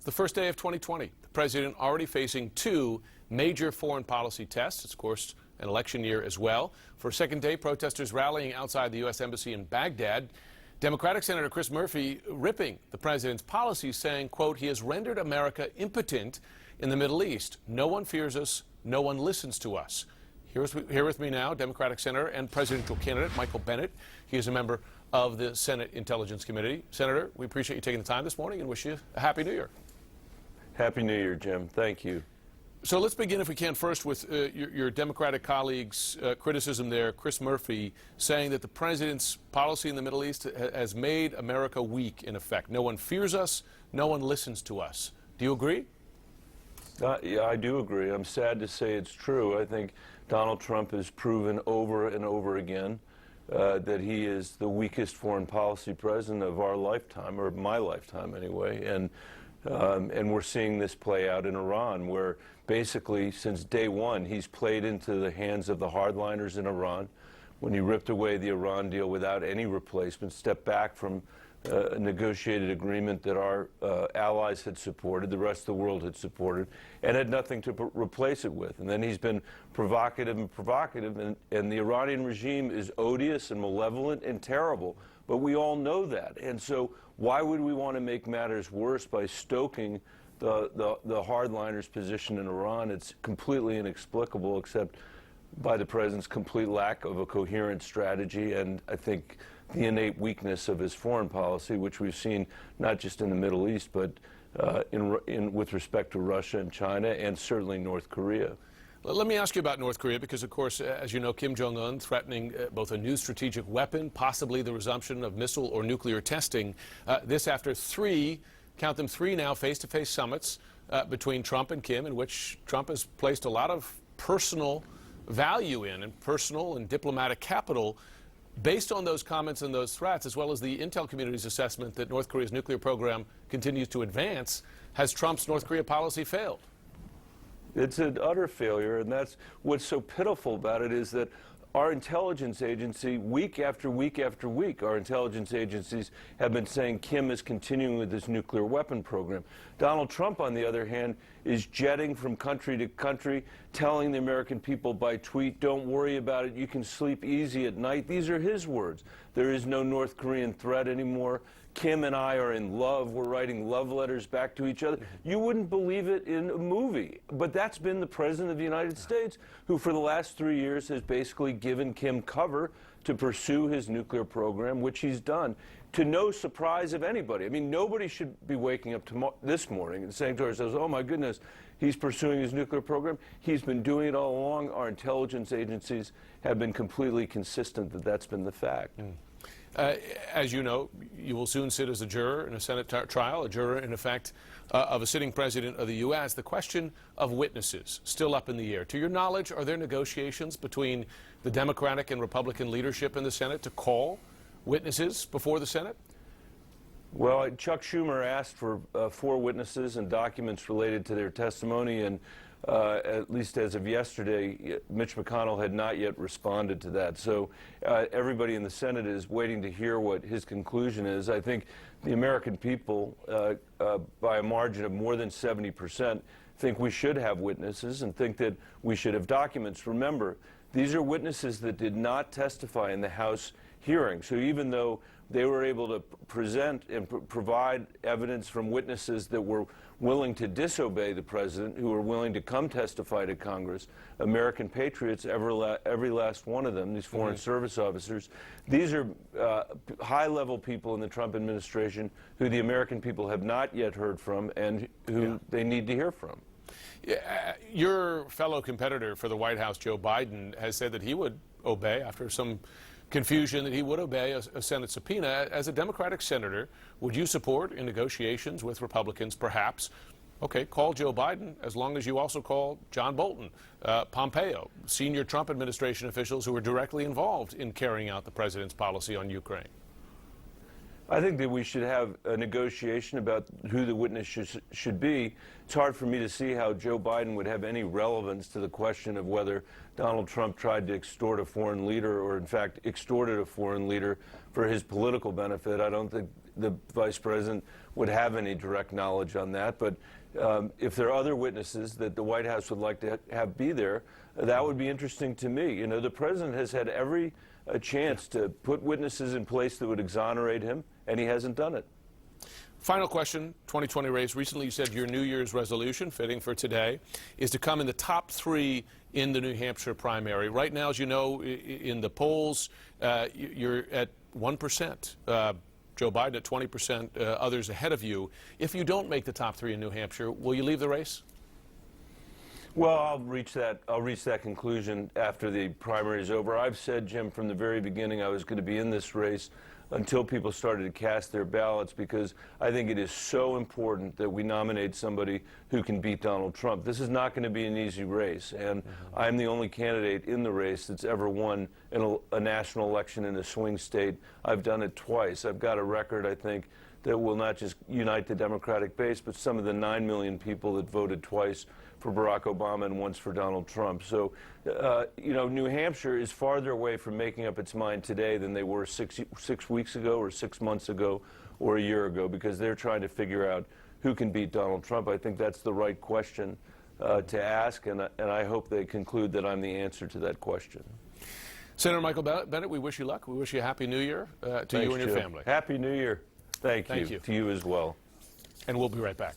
the first day of 2020. The president already facing two major foreign policy tests. It's, of course, an election year as well. For a second day, protesters rallying outside the U.S. Embassy in Baghdad. Democratic Senator Chris Murphy ripping the president's policies, saying, quote, he has rendered America impotent in the Middle East. No one fears us. No one listens to us. Here with me now, Democratic Senator and presidential candidate Michael Bennet. He is a member of the Senate Intelligence Committee. Senator, we appreciate you taking the time this morning and wish you a Happy New Year. Happy New Year, Jim. Thank you. So let's begin, if we can, first with your Democratic colleague's criticism there, Chris Murphy, saying that the president's policy in the Middle East has made America weak, in effect. No one fears us. No one listens to us. Do you agree? Yeah, I do agree. I'm sad to say it's true. I think Donald Trump has proven over and over again that he is the weakest foreign policy president of our lifetime, or my lifetime anyway. And we're seeing this play out in Iran, where basically since day one he's played into the hands of the hardliners in Iran. When he ripped away the Iran deal without any replacement, stepped back from a negotiated agreement that our allies had supported, the rest of the world had supported, and had nothing to replace it with. And then he's been provocative and provocative, and the Iranian regime is odious and malevolent and terrible. But we all know that. And so why would we want to make matters worse by stoking the hardliners' position in Iran? It's completely inexplicable, except by the president's complete lack of a coherent strategy, and I think the innate weakness of his foreign policy, which we've seen not just in the Middle East, but with respect to Russia and China, and certainly North Korea. Let me ask you about North Korea, because, of course, as you know, Kim Jong-un threatening both a new strategic weapon, possibly the resumption of missile or nuclear testing. This after three, count them three now, face-to-face summits between Trump and Kim, in which Trump has placed a lot of personal value in, and personal and diplomatic capital, based on those comments and those threats, as well as the intel community's assessment that North Korea's nuclear program continues to advance. Has Trump's North Korea policy failed? It's an utter failure, and that's what's so pitiful about it, is that our intelligence agency, week after week after week, our intelligence agencies have been saying Kim is continuing with this nuclear weapon program. Donald Trump, on the other hand, is jetting from country to country, telling the American people by tweet, don't worry about it, you can sleep easy at night. These are his words. There is no North Korean threat anymore. Kim and I are in love. We're writing love letters back to each other. You wouldn't believe it in a movie. But that's been the President of the United States, who for the last 3 years has basically given Kim cover to pursue his nuclear program, which he's done, to no surprise of anybody. I mean, nobody should be waking up this morning and saying to ourselves, oh, my goodness, he's pursuing his nuclear program. He's been doing it all along. Our intelligence agencies have been completely consistent that that's been the fact. As you know, you will soon sit as a juror in a Senate trial, a juror, in effect, of a sitting president of the U.S. The question of witnesses, still up in the air. To your knowledge, are there negotiations between the Democratic and Republican leadership in the Senate to call witnesses before the Senate? Well, Chuck Schumer asked for 4 witnesses and documents related to their testimony, and at least as of yesterday, Mitch McConnell had not yet responded to that. So everybody in the Senate is waiting to hear what his conclusion is. I think the American people, by a margin of more than 70%, think we should have witnesses and think that we should have documents. Remember, these are witnesses that did not testify in the House hearing. So even though they were able to present and provide evidence from witnesses that were willing to disobey the president, who were willing to come testify to Congress, American patriots, every last one of them, these foreign service officers, these are high-level people in the Trump administration who the American people have not yet heard from and who they need to hear from. Your fellow competitor for the White House, Joe Biden, has said that he would obey, after some confusion, that he would obey a Senate subpoena. As a Democratic senator, would you support, in negotiations with Republicans, perhaps, okay, call Joe Biden, as long as you also call John Bolton, Pompeo, senior Trump administration officials who were directly involved in carrying out the president's policy on Ukraine? I think that we should have a negotiation about who the witness should be. It's hard for me to see how Joe Biden would have any relevance to the question of whether Donald Trump tried to extort a foreign leader or, in fact, extorted a foreign leader for his political benefit. I don't think the vice president would have any direct knowledge on that. But if there are other witnesses that the White House would like to have be there, that would be interesting to me. You know, the president has had every chance to put witnesses in place that would exonerate him, and he hasn't done it. Final question, 2020 race. Recently you said your New Year's resolution, fitting for today, is to come in the top 3 in the New Hampshire primary. Right now, as you know, in the polls, you're at 1%. Joe Biden at 20%, others ahead of you. If you don't make the top 3 in New Hampshire, will you leave the race? Well, I'll reach that conclusion after the primary is over. I've said, Jim, from the very beginning I was going to be in this race until people started to cast their ballots, because I think it is so important that we nominate somebody who can beat Donald Trump. This is not going to be an easy race, and I'm the only candidate in the race that's ever won a national election in a swing state. I've done it twice. I've got a record, I think, that will not just unite the Democratic base, but some of the 9 million people that voted twice for Barack Obama and once for Donald Trump. So, you know, New Hampshire is farther away from making up its mind today than they were six weeks ago or 6 months ago or a year ago, because they're trying to figure out who can beat Donald Trump. I think that's the right question to ask, and I hope they conclude that I'm the answer to that question. Senator Michael Bennet, we wish you luck. We wish you a Happy New Year to you and your family. Happy New Year. Thank you. To you as well. And we'll be right back.